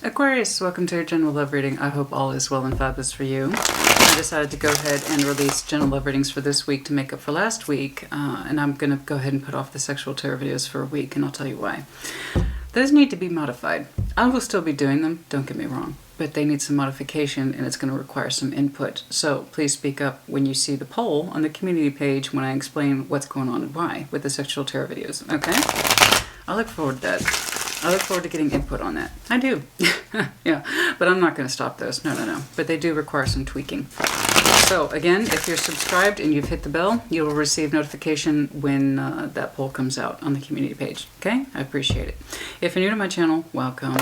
Aquarius, welcome to your general love reading. I hope all is well and fabulous for you. I decided to go ahead and release general love readings for this week to make up for last week, and I'm going to go ahead and put off the sexual tarot videos for a week, and I'll tell you why. Those need to be modified. I will still be doing them, don't get me wrong, but they need some modification and it's going to require some input. So please speak up when you see the poll on the community page when I explain what's going on and why with the sexual tarot videos, okay? I look forward to that. I look forward to getting input on that. I do. Yeah, but I'm not going to stop those. No. But they do require some tweaking. So again, if you're subscribed and you've hit the bell, you will receive notification when that poll comes out on the community page. Okay? I appreciate it. If you're new to my channel, welcome.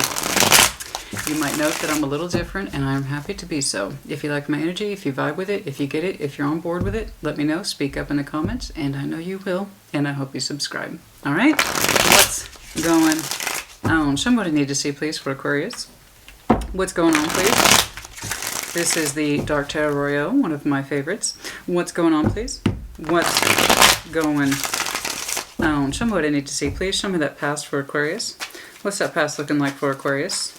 You might note that I'm a little different, and I'm happy to be so. If you like my energy, if you vibe with it, if you get it, if you're on board with it, let me know. Speak up in the comments, and I know you will, and I hope you subscribe. All right? What's going on? Somebody need to see, please, for Aquarius. What's going on, please? This is the Dark Tarot Royale, one of my favorites. What's going on, please? What's going on? Somebody need to see, please. Show me that past for Aquarius. What's that past looking like for Aquarius?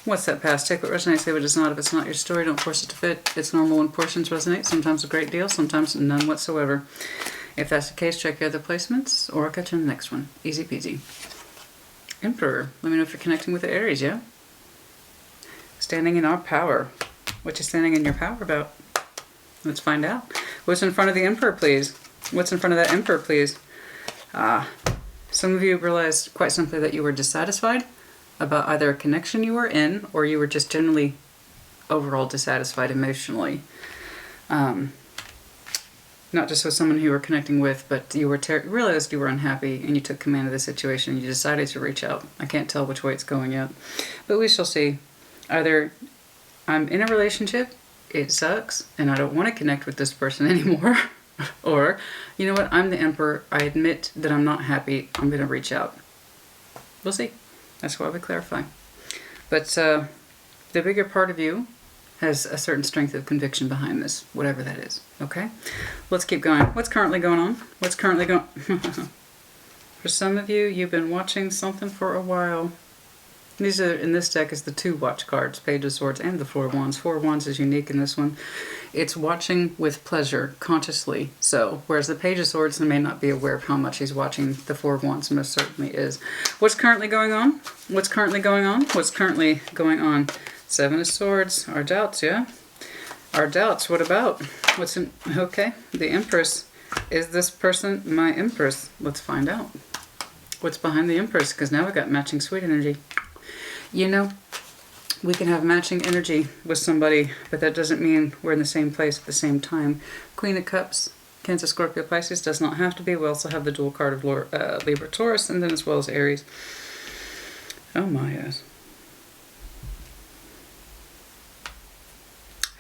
What's that past? Take what resonates, say what does not. If it's not your story, don't force it to fit. It's normal when portions resonate. Sometimes a great deal, sometimes none whatsoever. If that's the case, check your other placements, or I'll catch you in the next one. Easy peasy. Emperor. Let me know if you're connecting with the Aries, yeah? Standing in our power. What you standing in your power about? Let's find out. What's in front of the Emperor, please? What's in front of that Emperor, please? Some of you realized quite simply that you were dissatisfied about either a connection you were in, or you were just generally overall dissatisfied emotionally. Not just with someone who you were connecting with, but you were realized you were unhappy and you took command of the situation and you decided to reach out. I can't tell which way it's going yet, but we shall see. Either I'm in a relationship, it sucks, and I don't want to connect with this person anymore, or, you know what, I'm the Emperor, I admit that I'm not happy, I'm going to reach out. We'll see. That's why we clarify. But the bigger part of you has a certain strength of conviction behind this, whatever that is, okay? Let's keep going. What's currently going on? What's currently going For some of you, you've been watching something for a while. These are, in this deck, is the 2 watch cards, Page of Swords and the 4 of Wands. 4 of Wands is unique in this one. It's watching with pleasure, consciously so, whereas the Page of Swords may not be aware of how much he's watching. The 4 of Wands most certainly is. What's currently going on? What's currently going on? What's currently going on? 7 of Swords. Our doubts, yeah? Our doubts, what about? What's in... Okay, the Empress. Is this person my Empress? Let's find out. What's behind the Empress? Because now we've got matching sweet energy. You know, we can have matching energy with somebody, but that doesn't mean we're in the same place at the same time. Queen of Cups, Cancer, Scorpio, Pisces, does not have to be. We also have the dual card of Libra, Taurus, and then as well as Aries. Oh my, yes.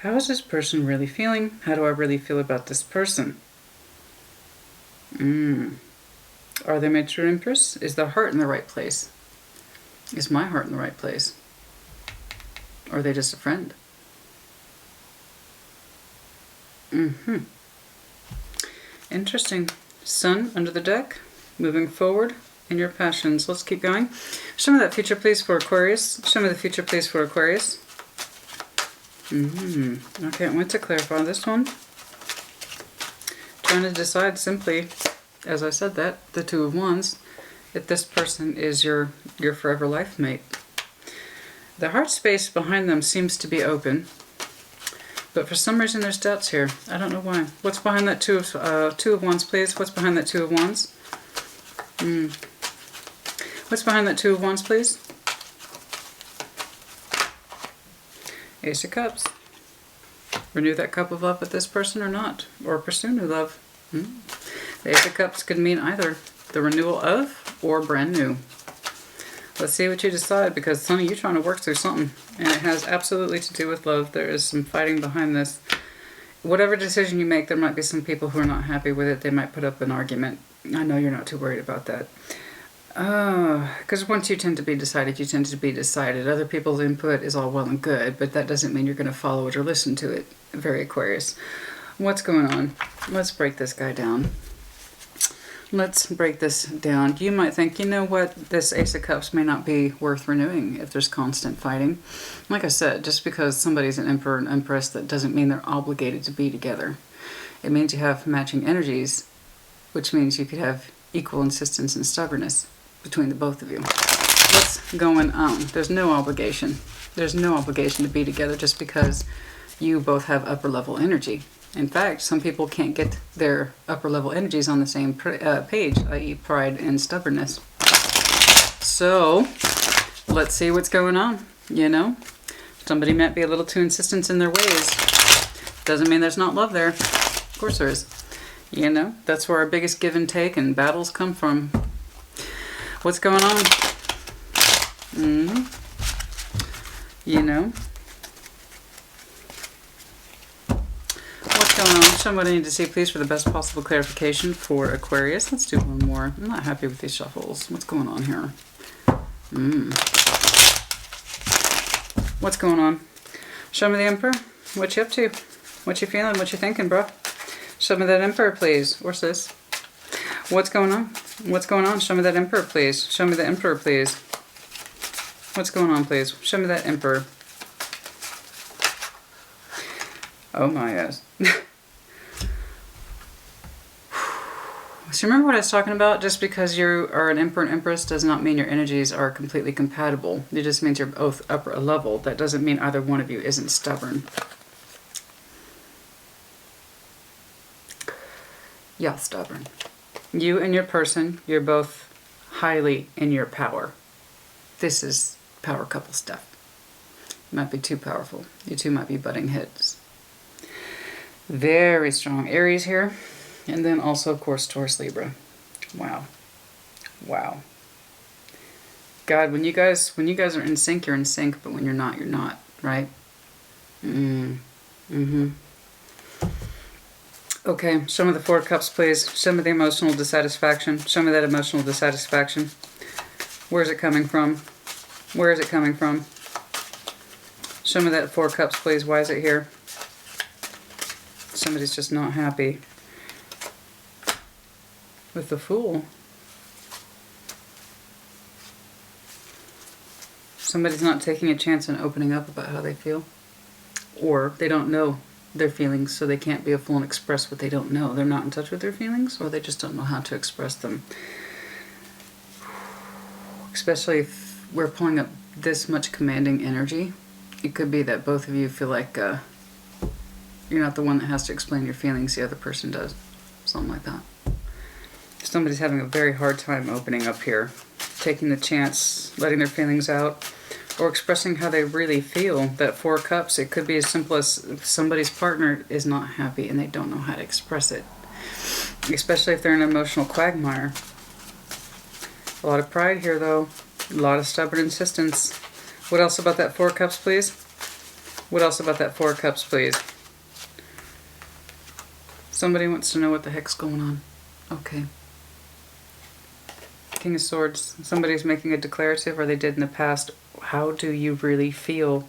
How is this person really feeling? How do I really feel about this person? Are they my true Empress? Is their heart in the right place? Is my heart in the right place? Or are they just a friend? Interesting. Sun under the deck. Moving forward in your passions. Let's keep going. Show me that future, please, for Aquarius. Show me the future, please, for Aquarius. Okay, I want to clarify this one. Trying to decide simply, as I said that, the 2 of Wands, if this person is your forever life mate. The heart space behind them seems to be open, but for some reason there's doubts here. I don't know why. What's behind that 2 of Wands, please? What's behind that 2 of Wands? What's behind that 2 of Wands, please? Ace of Cups. Renew that cup of love with this person or not, or pursue new love. The Ace of Cups could mean either the renewal of or brand new. Let's see what you decide, because honey, you're trying to work through something, and it has absolutely to do with love. There is some fighting behind this. Whatever decision you make, there might be some people who are not happy with it. They might put up an argument. I know you're not too worried about that. Because once you tend to be decided, you tend to be decided. Other people's input is all well and good, but that doesn't mean you're going to follow it or listen to it. Very Aquarius. What's going on? Let's break this guy down. let's break this down. You might think, you know what, this Ace of Cups may not be worth renewing if there's constant fighting. Like I said, just because somebody's an Emperor and Empress, that doesn't mean they're obligated to be together. It means you have matching energies, which means you could have equal insistence and stubbornness between the both of you. What's going on? There's no obligation. There's no obligation to be together just because you both have upper level energy. In fact, some people can't get their upper level energies on the same page, i.e. pride and stubbornness. So, let's see what's going on, you know? Somebody might be a little too insistent in their ways. Doesn't mean there's not love there. Of course there is. You know, that's where our biggest give and take and battles come from. What's going on? You know? What's going on? Somebody need to see, please, for the best possible clarification for Aquarius. Let's do one more. I'm not happy with these shuffles. What's going on here? What's going on? Show me the Emperor. What you up to? What you feeling? What you thinking, bro? Show me that Emperor, please. Or sis. What's going on? What's going on? Show me that Emperor, please. Show me the Emperor, please. What's going on, please? Show me that Emperor. Oh my gosh. So remember what I was talking about? Just because you are an Emperor and Empress does not mean your energies are completely compatible. It just means you're both upper level. That doesn't mean either one of you isn't stubborn. Yeah, stubborn. You and your person, you're both highly in your power. This is power couple stuff. It might be too powerful. You two might be butting heads. Very strong Aries here. And then also, of course, Taurus, Libra. Wow. Wow. God, when you guys are in sync, you're in sync, but when you're not, right? Okay, show me the Four of Cups, please. Show me the emotional dissatisfaction. Show me that emotional dissatisfaction. Where's it coming from? Where is it coming from? Show me that Four of Cups, please. Why is it here? Somebody's just not happy with the Fool. Somebody's not taking a chance and opening up about how they feel. Or they don't know their feelings, so they can't be a fool and express what they don't know. They're not in touch with their feelings, or they just don't know how to express them. Especially if we're pulling up this much commanding energy, it could be that both of you feel like you're not the one that has to explain your feelings, the other person does. Something like that. Somebody's having a very hard time opening up here, taking the chance, letting their feelings out, or expressing how they really feel. That Four of Cups, it could be as simple as somebody's partner is not happy and they don't know how to express it. Especially if they're in an emotional quagmire. A lot of pride here, though. A lot of stubborn insistence. What else about that Four of Cups, please? What else about that Four of Cups, please? Somebody wants to know what the heck's going on. Okay. King of Swords. Somebody's making a declarative, or they did in the past. How do you really feel?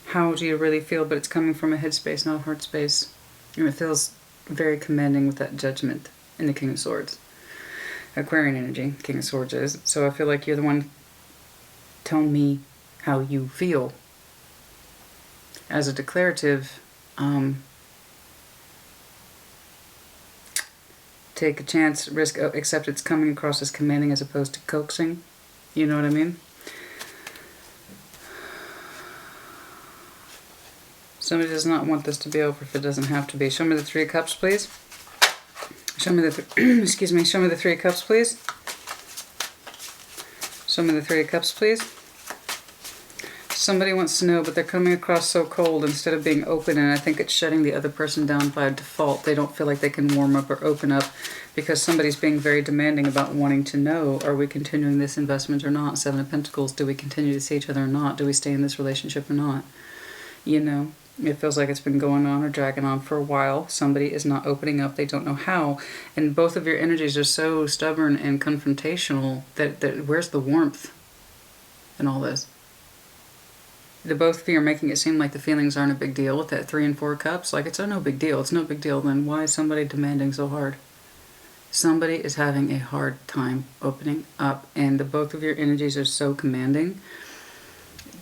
How do you really feel? But it's coming from a head space, not a heart space. And it feels very commanding with that judgment in the King of Swords. Aquarian energy, King of Swords is. So I feel like you're the one telling me how you feel. As a declarative, take a chance, risk, except it's coming across as commanding as opposed to coaxing. You know what I mean? Somebody does not want this to be over if it doesn't have to be. Show me the Three of Cups, please. Show me the excuse me. Show me the Three of Cups, please. Show me the Three of Cups, please. Somebody wants to know, but they're coming across so cold instead of being open, and I think it's shutting the other person down by default. They don't feel like they can warm up or open up because somebody's being very demanding about wanting to know, are we continuing this investment or not? Seven of Pentacles, do we continue to see each other or not? Do we stay in this relationship or not? You know, it feels like it's been going on or dragging on for a while. Somebody is not opening up. They don't know how. And both of your energies are so stubborn and confrontational that where's the warmth in all this? The both of you are making it seem like the feelings aren't a big deal with that 3 and 4 cups. Like, it's no big deal. It's no big deal. Then why is somebody demanding so hard? Somebody is having a hard time opening up, and the both of your energies are so commanding.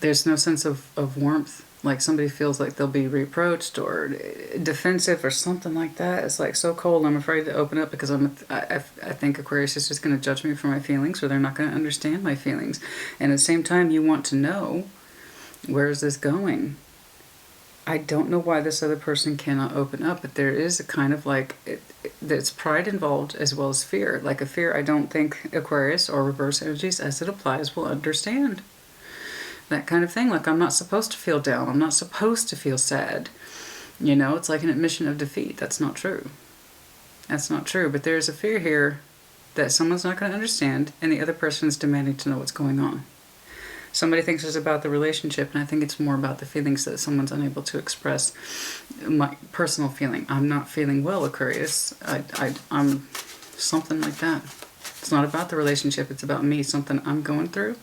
There's no sense of warmth. Like somebody feels like they'll be reproached or defensive or something like that. It's like so cold. I'm afraid to open up because I think Aquarius is just going to judge me for my feelings, or they're not going to understand my feelings. And at the same time, you want to know, where is this going? I don't know why this other person cannot open up, but there is a kind of like, there's pride involved as well as fear. Like a fear I don't think Aquarius or reverse energies as it applies will understand. That kind of thing. Like, I'm not supposed to feel down. I'm not supposed to feel sad. You know, it's like an admission of defeat. That's not true. That's not true. But there's a fear here that someone's not going to understand, and the other person is demanding to know what's going on. Somebody thinks it's about the relationship, and I think it's more about the feelings that someone's unable to express. My personal feeling. I'm not feeling well, Aquarius. I'm something like that. It's not about the relationship. It's about me, something I'm going through,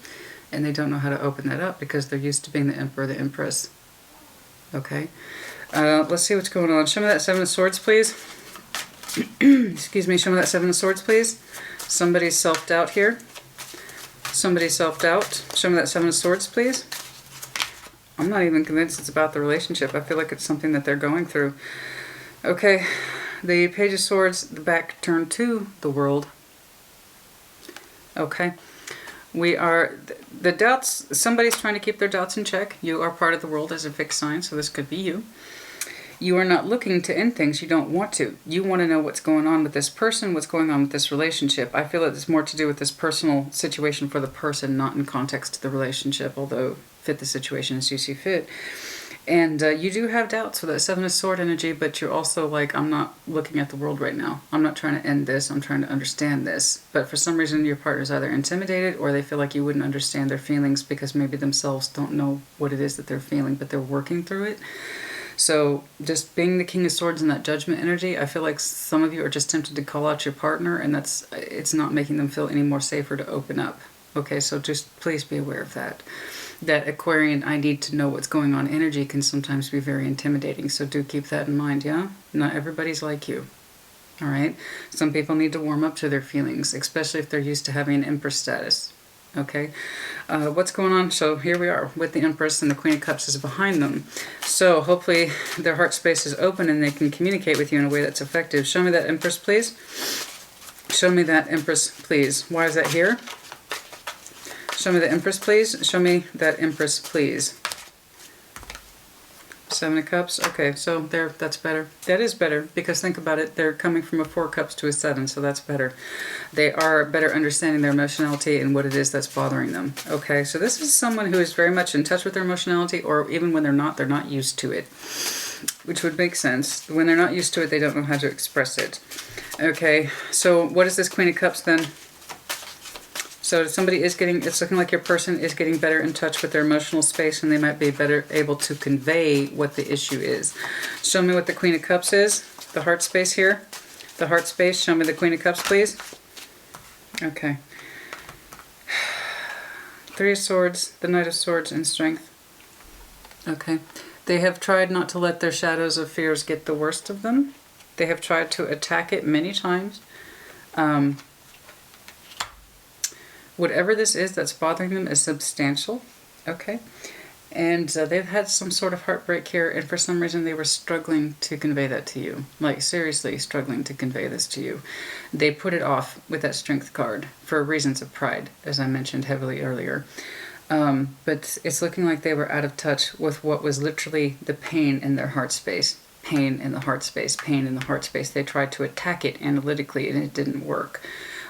and they don't know how to open that up because they're used to being the Emperor, the Empress. Okay? Let's see what's going on. Show me that Seven of Swords, please. Excuse me. Show me that Seven of Swords, please. Somebody's self-doubt here. Somebody's self-doubt. Show me that Seven of Swords, please. I'm not even convinced it's about the relationship. I feel like it's something that they're going through. Okay. The Page of Swords, the back turned to the world. Okay. We are, the doubts, somebody's trying to keep their doubts in check. You are part of the world as a fixed sign, so this could be you. You are not looking to end things you don't want to. You want to know what's going on with this person, what's going on with this relationship. I feel that it's more to do with this personal situation for the person, not in context to the relationship, although fit the situation as you see fit. And you do have doubts with that Seven of Sword energy, but you're also like, I'm not looking at the world right now. I'm not trying to end this. I'm trying to understand this. But for some reason, your partner's either intimidated or they feel like you wouldn't understand their feelings because maybe themselves don't know what it is that they're feeling, but they're working through it. So just being the King of Swords in that judgment energy, I feel like some of you are just tempted to call out your partner, and it's not making them feel any more safer to open up. Okay, so just please be aware of that. That Aquarian, I need to know what's going on energy can sometimes be very intimidating, so do keep that in mind, yeah? Not everybody's like you, all right? Some people need to warm up to their feelings, especially if they're used to having an Empress status, okay? What's going on? So here we are with the Empress, and the Queen of Cups is behind them. So hopefully their heart space is open and they can communicate with you in a way that's effective. Show me that Empress, please. Show me that Empress, please. Why is that here? Show me the Empress, please. Show me that Empress, please. Seven of Cups. Okay, so there, that's better. That is better, because think about it. They're coming from a 4 of Cups to a 7, so that's better. They are better understanding their emotionality and what it is that's bothering them. Okay, so this is someone who is very much in touch with their emotionality, or even when they're not used to it, which would make sense. When they're not used to it, they don't know how to express it. Okay, so what is this Queen of Cups then? So somebody is getting, it's looking like your person is getting better in touch with their emotional space, and they might be better able to convey what the issue is. Show me what the Queen of Cups is. The heart space here. The heart space. Show me the Queen of Cups, please. Okay. 3 of Swords, the Knight of Swords, and Strength. Okay. They have tried not to let their shadows of fears get the worst of them. They have tried to attack it many times. Whatever this is that's bothering them is substantial, okay? And they've had some sort of heartbreak here, and for some reason they were struggling to convey that to you. Like, seriously struggling to convey this to you. They put it off with that Strength card for reasons of pride, as I mentioned heavily earlier. But it's looking like they were out of touch with what was literally the pain in their heart space. Pain in the heart space, pain in the heart space. They tried to attack it analytically, and it didn't work.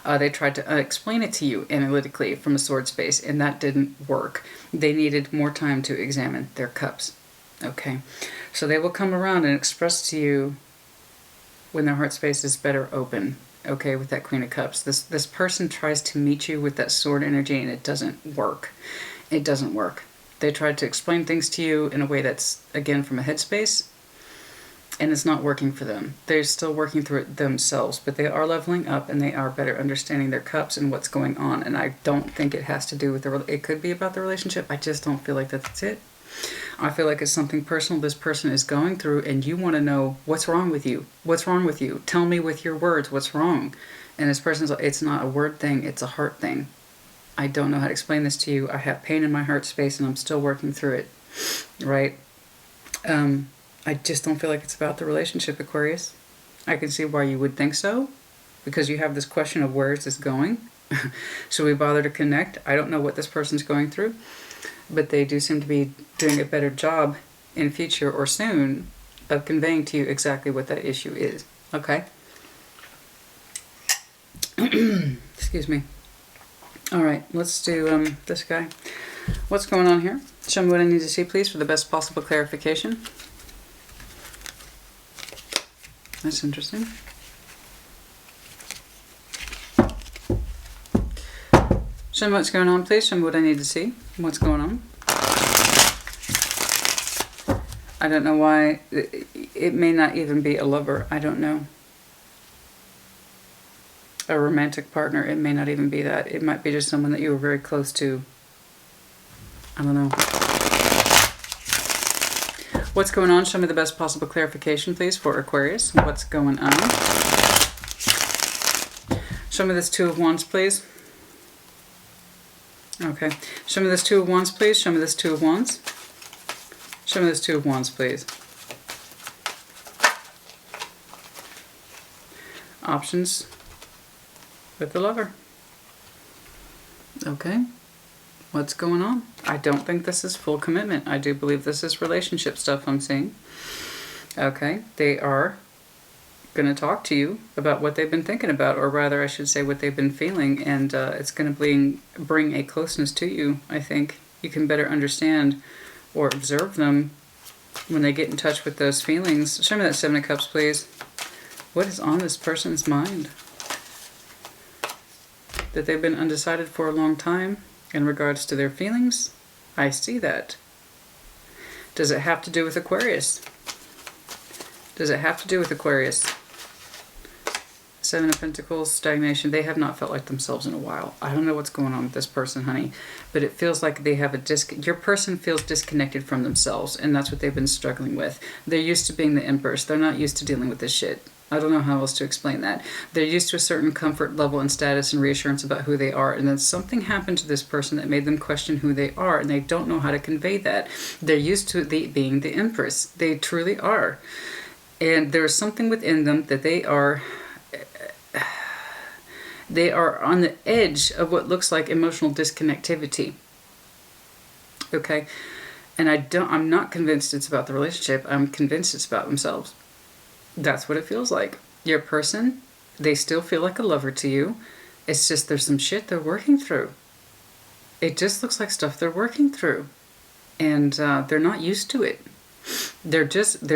They tried to explain it to you analytically from a sword space, and that didn't work. They needed more time to examine their cups. Okay, so they will come around and express to you when their heart space is better open. Okay, with that Queen of Cups. This person tries to meet you with that sword energy, and it doesn't work. It doesn't work. They tried to explain things to you in a way that's, again, from a headspace, and it's not working for them. They're still working through it themselves, but they are leveling up, and they are better understanding their cups and what's going on. And I don't think it has to do with it could be about the relationship. I just don't feel like that's it. I feel like it's something personal this person is going through, and you want to know what's wrong with you. What's wrong with you? Tell me with your words what's wrong. And this person's like, it's not a word thing, it's a heart thing. I don't know how to explain this to you. I have pain in my heart space and I'm still working through it, right? I just don't feel like it's about the relationship, Aquarius. I can see why you would think so, because you have this question of where is this going? Should we bother to connect? I don't know what this person's going through, but they do seem to be doing a better job in future or soon of conveying to you exactly what that issue is, okay? Excuse me. All right, let's do this guy. What's going on here? Show me what I need to see, please, for the best possible clarification. That's interesting. Show me what's going on, please. Show me what I need to see. What's going on? I don't know why. It may not even be a lover. I don't know. A romantic partner. It may not even be that. It might be just someone that you were very close to. I don't know. What's going on? Show me the best possible clarification, please, for Aquarius. What's going on? Show me this Two of Wands, please. Okay. Show me this Two of Wands, please. Show me this Two of Wands. Show me this Two of Wands, please. Options with the lover. Okay. What's going on? I don't think this is full commitment. I do believe this is relationship stuff I'm seeing. Okay. They are going to talk to you about what they've been thinking about, or rather I should say what they've been feeling, and it's going to bring a closeness to you. I think you can better understand or observe them when they get in touch with those feelings. Show me that Seven of Cups, please. What is on this person's mind? That they've been undecided for a long time in regards to their feelings? I see that. Does it have to do with Aquarius? Does it have to do with Aquarius? Seven of Pentacles, stagnation. They have not felt like themselves in a while. I don't know what's going on with this person, honey, but it feels like they have your person feels disconnected from themselves, and that's what they've been struggling with. They're used to being the Empress. They're not used to dealing with this shit. I don't know how else to explain that. They're used to a certain comfort level and status and reassurance about who they are, and then something happened to this person that made them question who they are, and they don't know how to convey that. They're used to being the Empress. They truly are. And there's something within them that they are on the edge of what looks like emotional disconnectivity. Okay? And I'm not convinced it's about the relationship. I'm convinced it's about themselves. That's what it feels like. Your person, they still feel like a lover to you. It's just there's some shit they're working through. It just looks like stuff they're working through. And they're not used to it. They're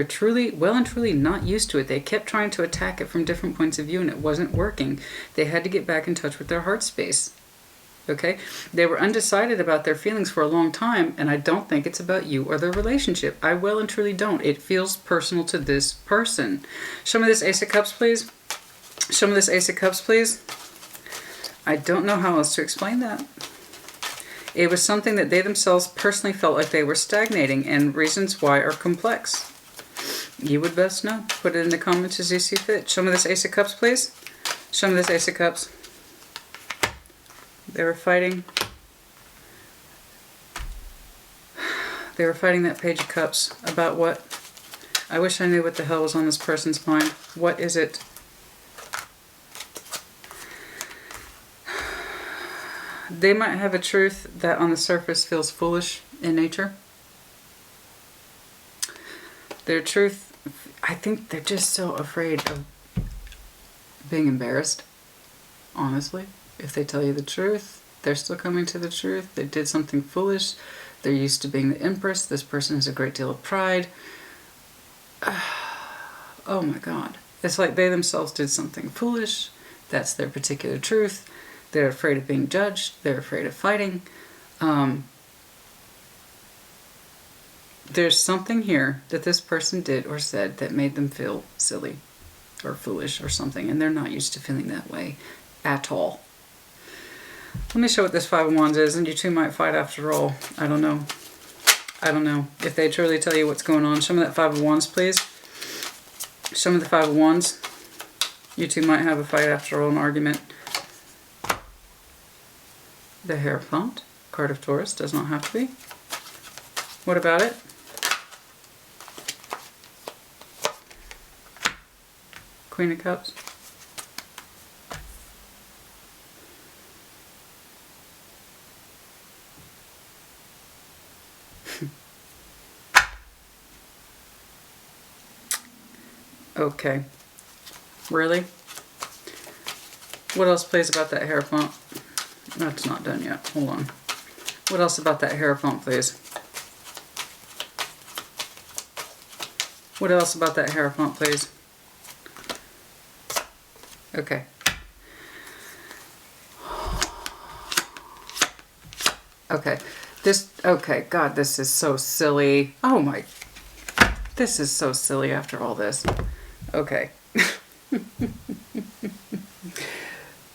truly, well and truly not used to it. They kept trying to attack it from different points of view and it wasn't working. They had to get back in touch with their heart space. Okay? They were undecided about their feelings for a long time, and I don't think it's about you or their relationship. I well and truly don't. It feels personal to this person. Show me this Ace of Cups, please. Show me this Ace of Cups, please. I don't know how else to explain that. It was something that they themselves personally felt like they were stagnating, and reasons why are complex. You would best know. Put it in the comments as you see fit. Show me this Ace of Cups, please. Show me this Ace of Cups. They were fighting. They were fighting that Page of Cups. About what? I wish I knew what the hell was on this person's mind. What is it? They might have a truth that on the surface feels foolish in nature. Their truth, I think they're just so afraid of being embarrassed, honestly. If they tell you the truth, they're still coming to the truth. They did something foolish. They're used to being the Empress. This person has a great deal of pride. Oh my God. It's like they themselves did something foolish. That's their particular truth. They're afraid of being judged. They're afraid of fighting. There's something here that this person did or said that made them feel silly or foolish or something, and they're not used to feeling that way at all. Let me show what this Five of Wands is, and you two might fight after all. I don't know. I don't know. If they truly tell you what's going on, show me that Five of Wands, please. Show me the Five of Wands. You two might have a fight after all, an argument. The Hierophant, card of Taurus, does not have to be. What about it? Queen of Cups. Okay. Really? What else plays about that Hierophant? That's not done yet. Hold on. What else about that Hierophant, please? What else about that Hierophant, please? Okay. Okay. Okay, God, this is so silly. Oh my, this is so silly after all this. Okay.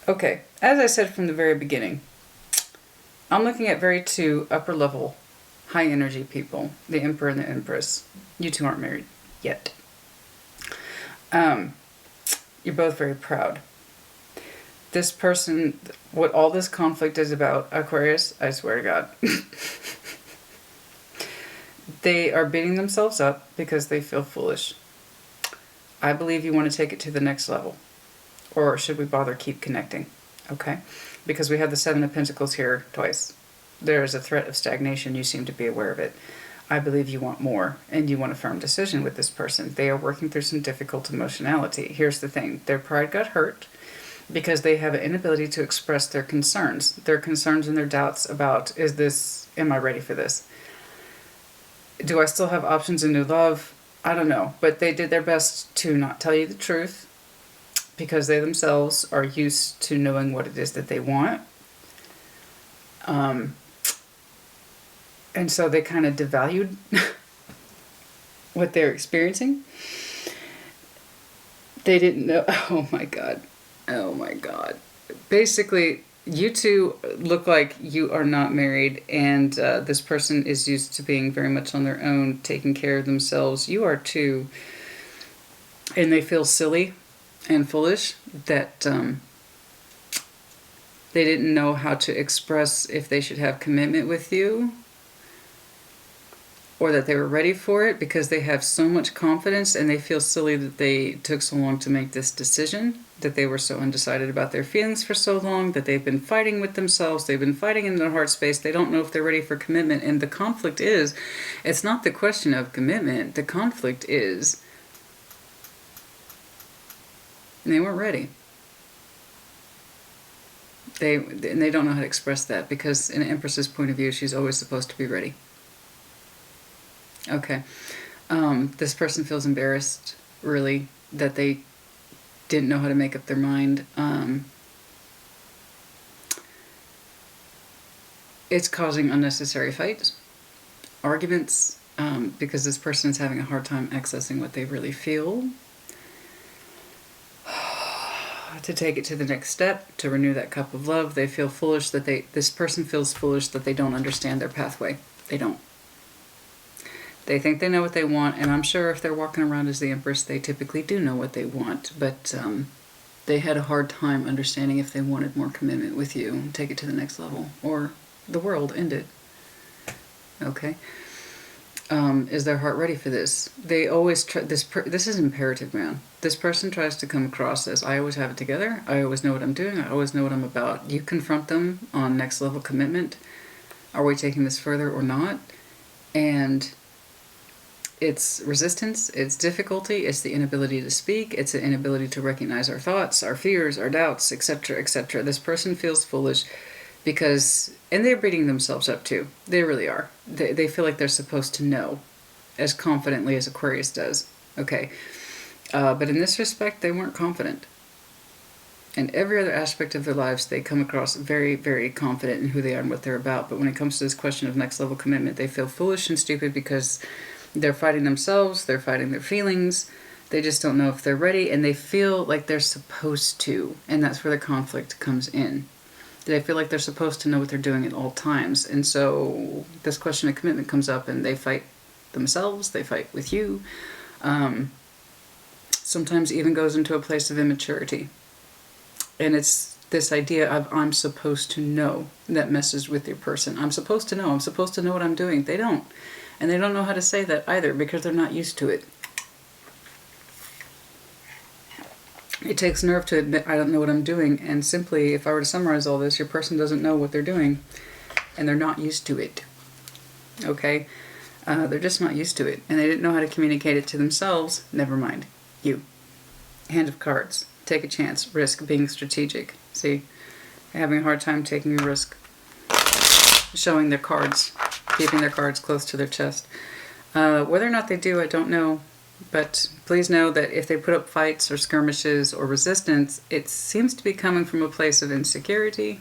Okay, as I said from the very beginning, I'm looking at very two upper level, high energy people, the Emperor and the Empress. You two aren't married yet. You're both very proud. This person, what all this conflict is about, Aquarius, I swear to God, they are beating themselves up because they feel foolish. I believe you want to take it to the next level. Or should we bother keep connecting? Okay? Because we have the Seven of Pentacles here twice. There is a threat of stagnation. You seem to be aware of it. I believe you want more, and you want a firm decision with this person. They are working through some difficult emotionality. Here's the thing. Their pride got hurt because they have an inability to express their concerns. Their concerns and their doubts about, am I ready for this? Do I still have options in new love? I don't know. But they did their best to not tell you the truth, because they themselves are used to knowing what it is that they want. And so they kind of devalued what they're experiencing. They didn't know. Oh my God. Oh my God. Basically, you two look like you are not married, and this person is used to being very much on their own, taking care of themselves. You are too. And they feel silly and foolish that they didn't know how to express if they should have commitment with you, or that they were ready for it, because they have so much confidence and they feel silly that they took so long to make this decision, that they were so undecided about their feelings for so long, that they've been fighting with themselves, they've been fighting in their heart space, they don't know if they're ready for commitment. And the conflict is, it's not the question of commitment, the conflict is they weren't ready. And they don't know how to express that, because in an Empress's point of view, she's always supposed to be ready. Okay. This person feels embarrassed, really, that they didn't know how to make up their mind. It's causing unnecessary fights, arguments, because this person is having a hard time accessing what they really feel. To take it to the next step, to renew that cup of love, they feel foolish that this person feels foolish that they don't understand their pathway. They don't. They think they know what they want, and I'm sure if they're walking around as the Empress, they typically do know what they want, but they had a hard time understanding if they wanted more commitment with you, take it to the next level, or the world ended. Okay? Is their heart ready for this? They always try, this is imperative, man. This person tries to come across as, I always have it together, I always know what I'm doing, I always know what I'm about. You confront them on next level commitment. Are we taking this further or not? And it's resistance, it's difficulty, it's the inability to speak, it's the inability to recognize our thoughts, our fears, our doubts, etc., etc. This person feels foolish because, and they're beating themselves up too. They really are. They feel like they're supposed to know as confidently as Aquarius does. Okay. But in this respect, they weren't confident. In every other aspect of their lives, they come across very, very confident in who they are and what they're about. But when it comes to this question of next level commitment, they feel foolish and stupid because they're fighting themselves, they're fighting their feelings, they just don't know if they're ready, and they feel like they're supposed to, and that's where the conflict comes in. They feel like they're supposed to know what they're doing at all times, and so this question of commitment comes up, and they fight themselves, they fight with you. sometimes even goes into a place of immaturity. And it's this idea of I'm supposed to know that messes with your person. I'm supposed to know. I'm supposed to know what I'm doing. They don't. And they don't know how to say that either because they're not used to it. It takes nerve to admit I don't know what I'm doing. And simply, if I were to summarize all this, your person doesn't know what they're doing. And they're not used to it. Okay? They're just not used to it. And they didn't know how to communicate it to themselves. Never mind. You. Hand of cards. Take a chance. Risk. Being strategic. See? Having a hard time taking a risk. Showing their cards. Keeping their cards close to their chest. Whether or not they do, I don't know. But please know that if they put up fights or skirmishes or resistance, it seems to be coming from a place of insecurity.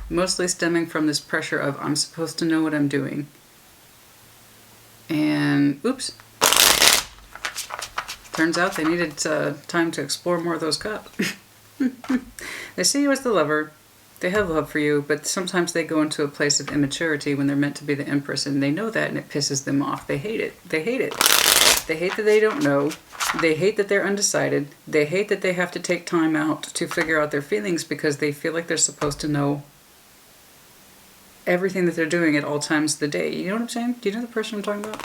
Mostly stemming from this pressure of I'm supposed to know what I'm doing. And, oops. Turns out they needed time to explore more of those cups. They see you as the lover. They have love for you, but sometimes they go into a place of immaturity when they're meant to be the Empress, and they know that, and it pisses them off. They hate it. They hate it. They hate that they don't know. They hate that they're undecided. They hate that they have to take time out to figure out their feelings because they feel like they're supposed to know everything that they're doing at all times of the day. You know what I'm saying? Do you know the person I'm talking about?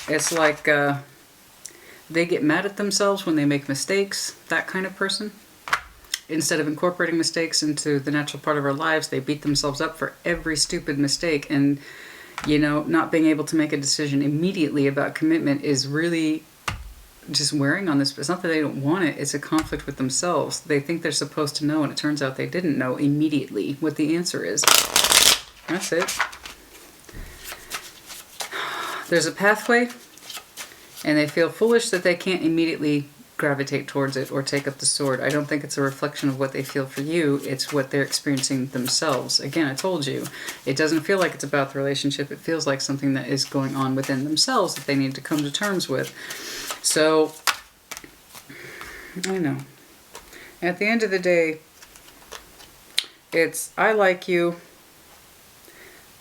It's like they get mad at themselves when they make mistakes. That kind of person. Instead of incorporating mistakes into the natural part of our lives, they beat themselves up for every stupid mistake. And, you know, not being able to make a decision immediately about commitment is really just wearing on this. It's not that they don't want it. It's a conflict with themselves. They think they're supposed to know, and it turns out they didn't know immediately what the answer is. That's it. There's a pathway, and they feel foolish that they can't immediately gravitate towards it or take up the sword. I don't think it's a reflection of what they feel for you. It's what they're experiencing themselves. Again, I told you, it doesn't feel like it's about the relationship. It feels like something that is going on within themselves that they need to come to terms with. So, I know. At the end of the day, it's I like you,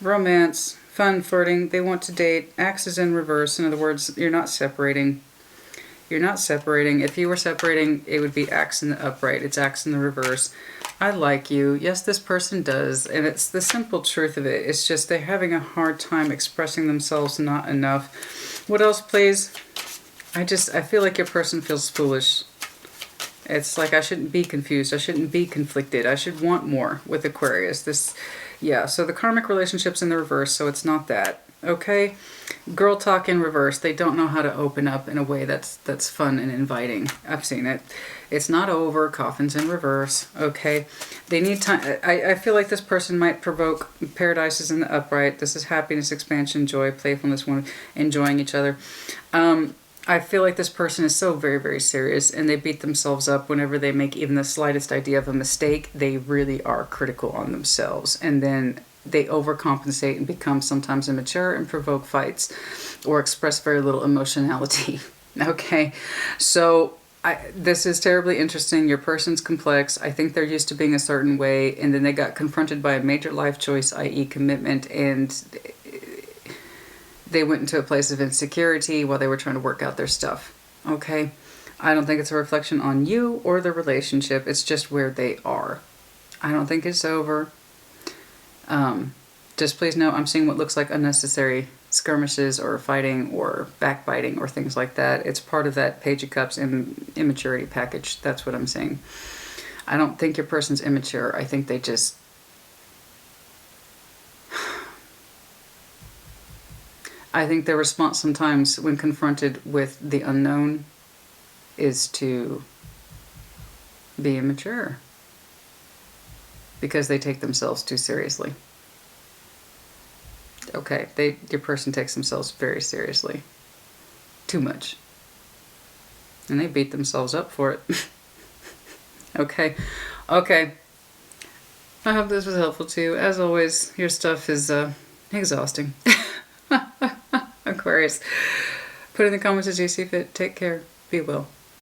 romance, fun, flirting, they want to date, axe is in reverse. In other words, you're not separating. You're not separating. If you were separating, it would be axe in the upright. It's axe in the reverse. I like you. Yes, this person does. And it's the simple truth of it. It's just they're having a hard time expressing themselves not enough. What else, please? I feel like your person feels foolish. It's like I shouldn't be confused. I shouldn't be conflicted. I should want more with Aquarius. Yeah, so the karmic relationship's in the reverse, so it's not that. Okay? Girl talk in reverse. They don't know how to open up in a way that's fun and inviting. I've seen it. It's not over. Coffin's in reverse. Okay? They need time. I feel like this person might provoke paradises in the upright. This is happiness, expansion, joy, playfulness, enjoying each other. I feel like this person is so very, very serious, and they beat themselves up whenever they make even the slightest idea of a mistake. They really are critical on themselves, and then they overcompensate and become sometimes immature and provoke fights or express very little emotionality. Okay, so this is terribly interesting. Your person's complex. I think they're used to being a certain way, and then they got confronted by a major life choice, i.e. commitment, and they went into a place of insecurity while they were trying to work out their stuff. Okay? I don't think it's a reflection on you or the relationship. It's just where they are. I don't think it's over. Just please know I'm seeing what looks like unnecessary skirmishes or fighting or backbiting or things like that. It's part of that Page of Cups immaturity package. That's what I'm saying. I don't think your person's immature. I think they just... I think their response sometimes when confronted with the unknown is to be immature because they take themselves too seriously. Okay, your person takes themselves very seriously. Too much. And they beat themselves up for it. Okay. I hope this was helpful to you. As always, your stuff is exhausting. Aquarius. Put in the comments as you see fit. Take care. Be well.